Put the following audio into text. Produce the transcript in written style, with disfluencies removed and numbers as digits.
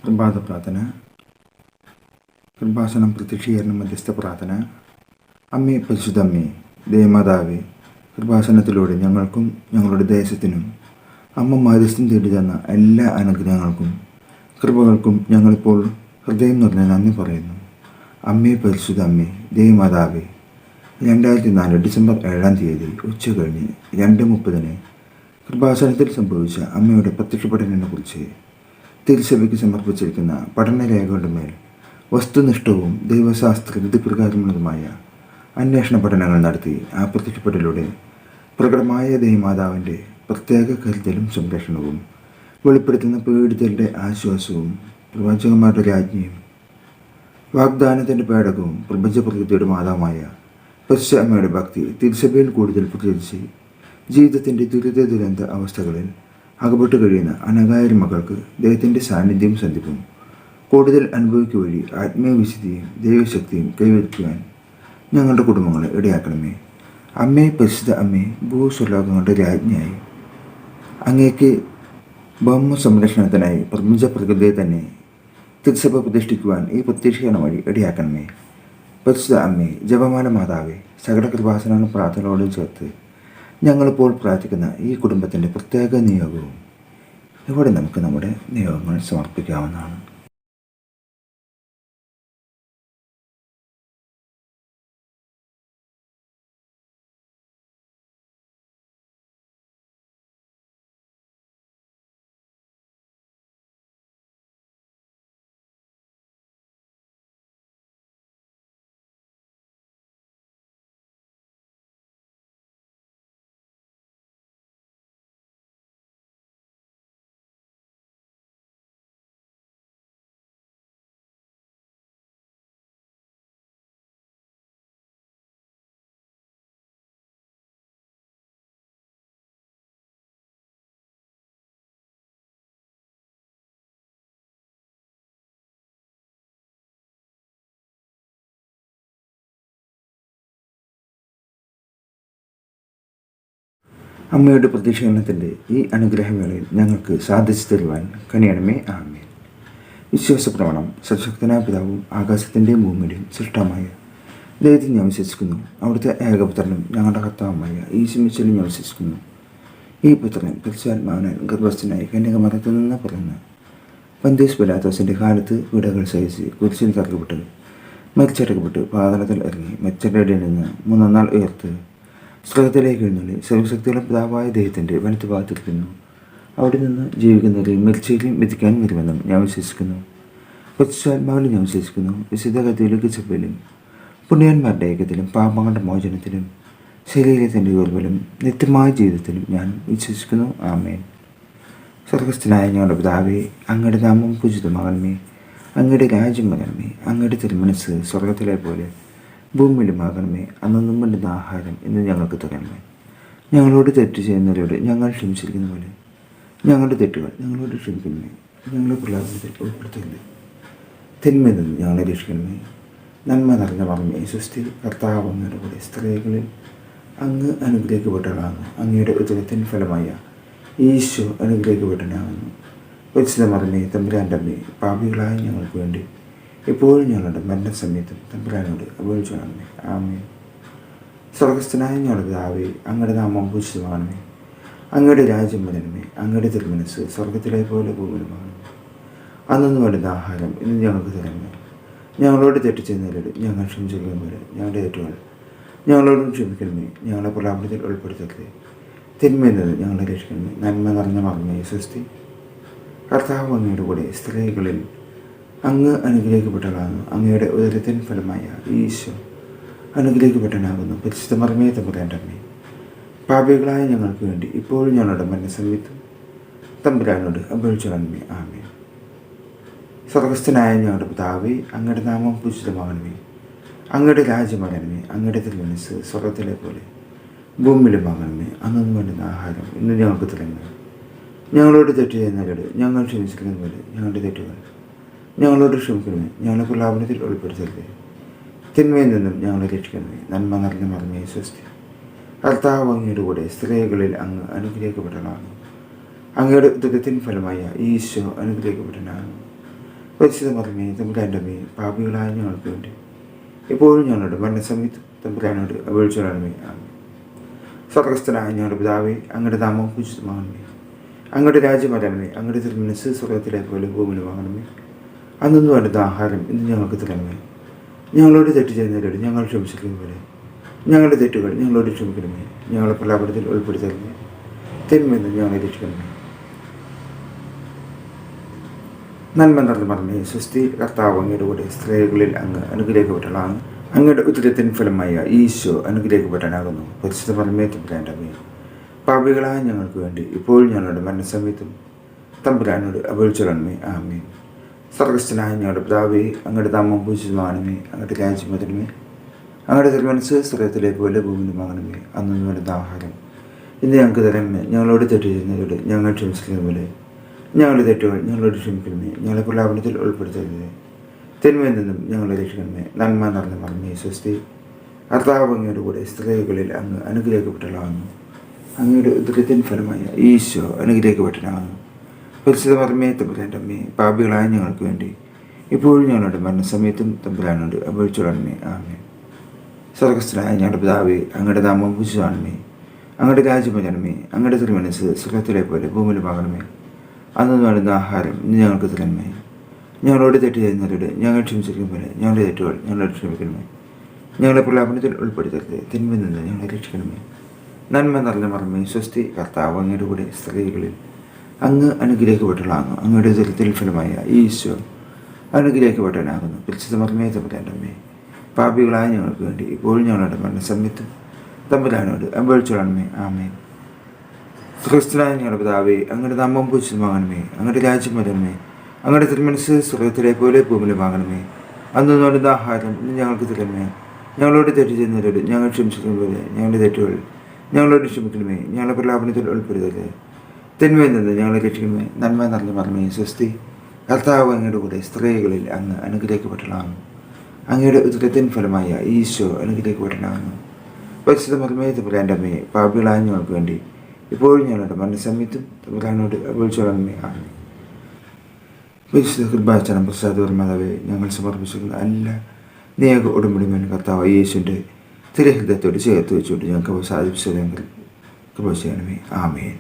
പ്രഭാത പ്രാർത്ഥന, കൃപാസനം പ്രത്യക്ഷീകരണ മധ്യസ്ഥ പ്രാർത്ഥന. അമ്മേ, പരിശുദ്ധ അമ്മേ, ദേവമാതാവേ, കൃപാസനത്തിലൂടെ ഞങ്ങൾക്കും ഞങ്ങളുടെ ദേശത്തിനും അമ്മ മാധ്യസ്ഥം തേടി തന്ന എല്ലാ അനുഗ്രഹങ്ങൾക്കും കൃപകൾക്കും ഞങ്ങളിപ്പോൾ ഹൃദയം നിറഞ്ഞ നന്ദി പറയുന്നു. അമ്മേ, പരിശുദ്ധ അമ്മേ, ദേവമാതാവേ, 2004 ഡിസംബർ 7-ാം തീയതി ഉച്ച കഴിഞ്ഞ് 2:30 കൃപാസനത്തിൽ സംഭവിച്ച അമ്മയുടെ പ്രത്യക്ഷപ്പെടലിനെക്കുറിച്ച് തിരുസഭയ്ക്ക് സമർപ്പിച്ചിരിക്കുന്ന പഠനരേഖകളുടെ മേൽ വസ്തുനിഷ്ഠവും ദൈവശാസ്ത്ര വിധിപ്രകാരമുള്ളതുമായ അന്വേഷണ പഠനങ്ങൾ നടത്തി ആ പ്രത്യക്ഷപ്പെടലിലൂടെ പ്രകടമായ ദൈവമാതാവിൻ്റെ പ്രത്യേക കരുതലും സംരക്ഷണവും വെളിപ്പെടുത്തുന്ന പീഡിതരുടെ ആശ്വാസവും പ്രവാചകന്മാരുടെ രാജ്ഞിയും വാഗ്ദാനത്തിൻ്റെ പേടകവും പ്രപഞ്ചപ്രകൃതിയുടെ മാതാവുമായ പരിശുദ്ധ അമ്മയുടെ ഭക്തി തിരുസഭയിൽ കൂടുതൽ പ്രചരിച്ച് ജീവിതത്തിൻ്റെ ദുരിത അവസ്ഥകളിൽ അകപ്പെട്ടു കഴിയുന്ന അനേകായിരം മക്കൾക്ക് ദൈവത്തിൻ്റെ സാന്നിധ്യവും സന്ധിപ്പും കൂടുതൽ അനുഭവിക്കുക വഴി ആത്മീയ വിശുദ്ധിയും ദൈവശക്തിയും കൈവരിക്കുവാൻ ഞങ്ങളുടെ കുടുംബങ്ങളെ ഇടയാക്കണമേ. അമ്മേ, പരിശുദ്ധ അമ്മേ, ഭൂസ്വലോകങ്ങളുടെ രാജ്ഞിയായി അങ്ങേക്ക് ഭൗമ സംരക്ഷണത്തിനായി പ്രപഞ്ച പ്രകൃതിയെ തന്നെ തിരുസഭ പ്രതിഷ്ഠിക്കുവാൻ ഈ പ്രത്യക്ഷീകരണം വഴി ഇടയാക്കണമേ. പരിശുദ്ധ അമ്മേ, ജപമാല മാതാവേ, സകല കൃപാസന പ്രാർത്ഥനയോട് ചേർത്ത് ഞങ്ങളിപ്പോൾ പ്രാർത്ഥിക്കുന്ന ഈ കുടുംബത്തിൻ്റെ പ്രത്യേക നിയോഗവും ഇവിടെ നമുക്ക് നമ്മുടെ നിയോഗങ്ങൾ സമർപ്പിക്കാവുന്നതാണ്. അമ്മയുടെ പ്രത്യക്ഷീകരണത്തിൻ്റെ ഈ അനുഗ്രഹവേളയിൽ ഞങ്ങൾക്ക് സാധിച്ചു തരുവാൻ കനിയണമേ. ആമേൻ. വിശ്വാസപ്രമാണം. സശക്തനായ പിതാവും ആകാശത്തിൻ്റെയും ഭൂമിയുടെയും സൃഷ്ടമായ ദൈവത്തിൽ ഞാൻ വിശ്വസിക്കുന്നു. അവിടുത്തെ ഏകപുത്രനും ഞങ്ങളുടെ കർത്താവുമായ ഈശോമിശിഹായിൽ ഞാൻ വിശ്വസിക്കുന്നു. ഈ പുത്രൻ പരിശുദ്ധാത്മാവിനാൽ ഗർഭസ്ഥനായി കന്യകമറിയത്തിൽ നിന്ന് പിറന്ന് പന്തിയോസ് പിലാത്തോസിൻ്റെ കാലത്ത് പീഡകൾ സഹിച്ച് കുരിശിൽ തറക്കപ്പെട്ട് മരിച്ചടക്കപ്പെട്ട് പാതാളത്തിൽ ഇറങ്ങി മരിച്ചവരുടെ ഇടയിൽ നിന്ന് 3-ാം നാൾ ഉയർത്ത് സ്വർഗ്ഗത്തിലേക്ക് എഴുന്നള്ളി സർവ്വശക്തിയുള്ള പിതാവായ ദൈവത്തിൻ്റെ വലത്തുഭാഗത്തിരിക്കുന്നു. അവിടെ നിന്ന് ജീവിക്കുന്നവരെയും മരിച്ചവരെയും വിധിക്കാൻ വരുമെന്നും ഞാൻ വിശ്വസിക്കുന്നു. പരിശുദ്ധാത്മാവിലും ഞാൻ വിശ്വസിക്കുന്നു. വിശുദ്ധ കത്തോലിക്ക സഭയിലും പുണ്യന്മാരുടെ ഐക്യത്തിലും പാപങ്ങളുടെ മോചനത്തിലും ശരീരത്തിൻ്റെ ഉയർവിലും നിത്യമായ ജീവിതത്തിലും ഞാൻ വിശ്വസിക്കുന്നു. ആമേൻ. സ്വർഗസ്ഥനായ ഞങ്ങളുടെ പിതാവേ, അങ്ങയുടെ നാമം പൂജിതമാകണമേ. അങ്ങയുടെ രാജ്യം വരണമേ. അങ്ങയുടെ തിരുമനസ്സ് സ്വർഗത്തിലെ പോലെ ഭൂമിയിലുമാകണമേ. അന്നും വേണ്ടുന്ന ആഹാരം ഇന്ന് ഞങ്ങൾക്ക് തരണമേ. ഞങ്ങളോട് തെറ്റ് ചെയ്യുന്നവരോട് ഞങ്ങൾ ക്ഷമിച്ചിരിക്കുന്ന പോലെ ഞങ്ങളുടെ തെറ്റുകൾ ഞങ്ങളോട് ക്ഷമിക്കണമേ. ഞങ്ങളെ പ്രലോഭനത്തിൽ ഉൾപ്പെടുത്തരുത്, തിന്മയിൽ നിന്ന് ഞങ്ങളെ രക്ഷിക്കണമേ. നന്മ നിറഞ്ഞ മറമേ, സ്വസ്തി, കർത്താവ് അങ്ങയുടെ കൂടെ സ്ത്രീകളിൽ അങ്ങ് അനുഗ്രഹിക്കപ്പെട്ടവളാകുന്നു. അങ്ങയുടെ ഉദരത്തിൻ ഫലമായ ഈശോ അനുഗ്രഹിക്കപ്പെട്ടവനാകുന്നു. പരിശുദ്ധ മറമേ, തമ്പുരാൻ്റെ അമ്മേ, പാപികളായ ഞങ്ങൾക്ക് വേണ്ടി എപ്പോഴും ഞങ്ങളുടെ മരണസമയത്തും തമ്പുരാനോട് അപേക്ഷിക്കണമേ. ആമേൻ. സ്വർഗസ്ഥനായ ഞങ്ങളുടെ പിതാവേ, അങ്ങയുടെ നാമം പൂജിതമാകണമേ. അങ്ങയുടെ രാജ്യം വരണമേ. അങ്ങയുടെ തിരുമനസ്സ് സ്വർഗത്തിലെ പോലെ ഭൂമിയിലുമാകണമേ. അന്നു വേണ്ടുന്ന ആഹാരം ഇന്ന് ഞങ്ങൾക്ക് തരണമേ. ഞങ്ങളോട് തെറ്റ് ചെയ്യുന്നവരോട് ഞങ്ങൾ ക്ഷമിച്ചിരിക്കുന്ന പോലെ ഞങ്ങളുടെ തെറ്റുകൾ ഞങ്ങളോടും ക്ഷമിക്കണമേ. ഞങ്ങളെ പ്രലോഭനത്തിൽ ഉൾപ്പെടുത്തരുത്, തിന്മയിൽ നിന്ന് ഞങ്ങളെ രക്ഷിക്കണമേ. നന്മ നിറഞ്ഞ മറമേ, സ്വസ്തി, കർത്താവ് അങ്ങയുടെ കൂടെ സ്ത്രീകളിൽ അങ്ങ് അനുഗ്രഹിക്കപ്പെട്ടവളാകുന്നു. അങ്ങയുടെ ഉദരത്തിൻ ഫലമായ ഈശോ അനുഗ്രഹിക്കപ്പെട്ടവനാകുന്നു. പരിശുദ്ധ മറിയമേ, തമ്പുരാൻ്റെ അമ്മേ, പാപികളായ ഞങ്ങൾക്ക് വേണ്ടി ഇപ്പോഴും ഞങ്ങളുടെ മരണസമയത്തും തമ്പുരാനോട് അപേക്ഷിക്കണമേ. ആമേൻ. സ്വർഗസ്ഥനായ ഞങ്ങളുടെ പിതാവേ, അങ്ങയുടെ നാമം പൂജിതമാകണമേ. അങ്ങയുടെ രാജ്യം വരണമേ. അങ്ങയുടെ തിരുമനസ്സ് സ്വർഗത്തിലെ പോലെ ഭൂമിയിലുമാകണമേ. അന്നു വേണ്ടുന്ന ആഹാരം ഇന്ന് ഞങ്ങൾക്ക് തരണമേ. ഞങ്ങളോട് തെറ്റ് ചെയ്യുന്നവരോട് ഞങ്ങൾ ക്ഷമിച്ചിരിക്കുന്ന പോലെ ഞങ്ങളുടെ തെറ്റുകൾ ഞങ്ങളോട് ക്ഷമിക്കണമേ. ഞങ്ങളെ പ്രലോഭനത്തിൽ ഉൾപ്പെടുത്തരുത്, തിന്മയിൽ നിന്നും ഞങ്ങളെ രക്ഷിക്കണമേ. നന്മ നിറഞ്ഞ മറമേ, സ്വസ്തി, കർത്താവ് അങ്ങയുടെ കൂടെ സ്ത്രീകളിൽ അങ്ങ് അനുഗ്രഹിക്കപ്പെട്ടവളാകുന്നു. അങ്ങയുടെ ഉദരത്തിൻ ഫലമായ ഈശോ അനുഗ്രഹിക്കപ്പെട്ടവനാകുന്നു. പരിശുദ്ധ മറിയമേ തമ്പുരാൻ്റെ അമ്മേ, പാപികളായ ഞങ്ങൾക്ക് വേണ്ടി എപ്പോഴും ഞങ്ങളുടെ മരണസമയത്ത് തമ്പുരാനോട് അപേക്ഷിക്കണമേ. ആമേൻ. സ്വർഗസ്ഥനായ ഞങ്ങളുടെ പിതാവേ, അങ്ങയുടെ നാമം പൂജിതമാകണമേ. അങ്ങയുടെ രാജ്യം വരണമേ. അങ്ങയുടെ തിരുമനസ്സ് സ്വർഗത്തിലെ പോലെ ഭൂമിയിലുമാകണമേ. അന്നു വേണ്ടുന്ന ആഹാരം ഇന്ന് ഞങ്ങൾക്ക് തരണമേ. ഞങ്ങളോട് തെറ്റ് ചെയ്യുന്നവരോട് ഞങ്ങൾ ക്ഷമിച്ചിരിക്കുന്ന പോലെ ഞങ്ങളുടെ തെറ്റുകൾ ഞങ്ങളോട് ക്ഷമിക്കണമേ. ഞങ്ങളെ പ്രലാപനത്തിൽ ഉൾപ്പെടുത്തണമേ. തിന്മയെന്ന് ഞങ്ങളെ രക്ഷിക്കണമേ. നന്മ നിറഞ്ഞ മറിയമേ, സ്വസ്തി, കർത്താവ് അങ്ങയുടെ കൂടെ സ്ത്രീകളിൽ അങ്ങ് അനുഗ്രഹിക്കപ്പെട്ടവളാണ്. അങ്ങയുടെ ഉദരത്തിൻ ഫലമായ ഈശോ അനുഗ്രഹിക്കപ്പെട്ടവനാകുന്നു. പരിശുദ്ധ മറിയമേ തമ്പുരാൻ്റെ അമ്മേ, പാപികളായ ഞങ്ങൾക്ക് വേണ്ടി ഇപ്പോഴും ഞങ്ങളുടെ മരണസമയത്തും തമ്പുരാനോട് അപേക്ഷിക്കണമേ. ആമേൻ. സ്വർഗസ്ഥനായ ഞങ്ങളുടെ പിതാവേ, അങ്ങയുടെ നാമം പൂജിതമാകണമേ. അങ്ങയുടെ രാജ്യം വരണമേ. അങ്ങയുടെ തിരുമനസ്സ് സ്വർഗത്തിലെ പോലെ ഭൂമിയിലുമാകണമേ. അന്നു വേണ്ടുന്ന ആഹാരം ഇന്ന് ഞങ്ങൾക്ക് തരണമേ. ഞങ്ങളോട് തെറ്റ് ചെയ്യുന്നവരോട് ഞങ്ങൾ ക്ഷമിച്ചിരിക്കുന്ന പോലെ ഞങ്ങളുടെ തെറ്റുകൾ ഞങ്ങളോട് ക്ഷമിക്കണമേ. ഞങ്ങളെ പ്രലാപനത്തിൽ ഉൾപ്പെടുത്തരുത്. തിന്മയിൽ നിന്നും ഞങ്ങളെ രക്ഷിക്കണമേ. നന്മ നിറഞ്ഞ മറിയമേ, സ്വസ്തി, കർത്താവ് അങ്ങയുടെ കൂടെ സ്ത്രീകളിൽ അങ്ങ് അനുഗ്രഹിക്കപ്പെട്ടവളാകുന്നു. അങ്ങയുടെ ഉദരത്തിൻ ഫലമായ ഈശോ അനുഗ്രഹിക്കപ്പെട്ടവനാകുന്നു. പരിശുദ്ധ മറിയമേ തമ്പുരാൻ്റെ അമ്മേ, പാപികളായ ഞങ്ങൾക്ക് വേണ്ടി ഇപ്പോഴും ഞങ്ങളുടെ മരണസമയത്തും തമ്പുരാനോട് അപേക്ഷിക്കണമേ. ആമേൻ. സ്വർഗസ്ഥനായ ഞങ്ങളുടെ പിതാവേ, അങ്ങയുടെ നാമം പൂജിതമാകണമേ. അങ്ങയുടെ രാജ്യം വരണമേ. അങ്ങയുടെ തിരുമനസ്സ് സ്വർഗത്തിലെ പോലെ ഭൂമിയിലുമാകണമേ. അന്നു വേണ്ടുന്ന ആഹാരം ഇന്ന് ഞങ്ങൾക്ക് തരണമേ. ഞങ്ങളോട് തെറ്റ് ചെയ്യുന്നവരോട് ഞങ്ങൾ ക്ഷമിച്ചിരിക്കും പോലെ ഞങ്ങളുടെ തെറ്റുകൾ ഞങ്ങളോട് ക്ഷമിക്കണമേ. ഞങ്ങളെ പ്രലാപനത്തിൽ ഉൾപ്പെടുത്തരുത്. തിന്മയിൽ നിന്ന് ഞങ്ങളെ രക്ഷിക്കണമേ. നന്മ നിറഞ്ഞ മറിയമേ, സ്വസ്തി, കർത്താവ് അങ്ങയുടെ കൂടെ സ്ത്രീകളിൽ അങ്ങ് അനുഗ്രഹിക്കപ്പെട്ടവളാകുന്നു. അങ്ങയുടെ ഉദരത്തിൻ ഫലമായ ഈശോ അനുഗ്രഹിക്കപ്പെട്ടവനാകുന്നു. പരിശുദ്ധ മറിയമേ തമ്പുരാൻ്റെ അമ്മേ, പാപികളായ ഞങ്ങൾക്ക് വേണ്ടി ഇപ്പോഴും ഞങ്ങളുടെ മരണസമയത്തും തമ്പുരാനോട് അപേക്ഷിക്കണമേ. ആമേൻ. സ്വർഗസ്ഥനായ ഞങ്ങളുടെ പിതാവേ, അങ്ങയുടെ നാമം പൂജിതമാകണമേ. അങ്ങയുടെ രാജ്യം വരണമേ. അങ്ങയുടെ തിരുമനസ്സ് സ്വർഗത്തിലെ പോലെ ഭൂമിയിലുമാകണമേ. അന്നു വേണ്ടുന്ന ആഹാരം ഇന്ന് ഞങ്ങൾക്ക് തരണമേ. ഞങ്ങളോട് തെറ്റ് ചെയ്യുന്നവരോട് ഞങ്ങൾ ക്ഷമിച്ചിരിക്കുന്ന പോലെ ഞങ്ങളുടെ തെറ്റുകൾ ഞങ്ങളോട് ക്ഷമിക്കണമേ. ഞങ്ങളെ പ്രലാപനത്തിൽ ഉൾപ്പെടുത്തരുത്. തിന്മയിൽ നിന്ന് ഞങ്ങളെ രക്ഷിക്കണമേ. നന്മ നിറഞ്ഞ മറിയമേ, സ്വസ്തി, കർത്താവ് അങ്ങയുടെ കൂടെ സ്ത്രീകളിൽ അങ്ങ് അനുഗ്രഹിക്കപ്പെട്ടവളാകുന്നു. അങ്ങയുടെ ഉദരത്തിൻ ഫലമായ ഈശോ അനുഗ്രഹിക്കപ്പെട്ടവനാകുന്നു. പരിശുദ്ധ മറിയമേ തമ്പുരാൻ്റെ അമ്മേ, പാപികളായ ഞങ്ങൾക്ക് വേണ്ടി ഇപ്പോഴും ഞങ്ങളുടെ മരണസമയത്തും തമ്പുരാനോട് അപേക്ഷിക്കണമേ. ആമേൻ. പരിശുദ്ധ കൃപാചരണം പ്രസാദപരമാതാവേ, ഞങ്ങൾ സമർപ്പിച്ചിരിക്കുന്ന എല്ലാ നിയമ ഉടമ്പടിമേൽ കർത്താവ് യേശുവിൻ്റെ തിരഹൃദയത്തോട് ചേർത്ത് വെച്ചുകൊണ്ട് ഞങ്ങൾക്ക് സാധിപ്പിച്ചതെങ്കിൽ കൃപ ചെയ്യണമേ. ആമേൻ.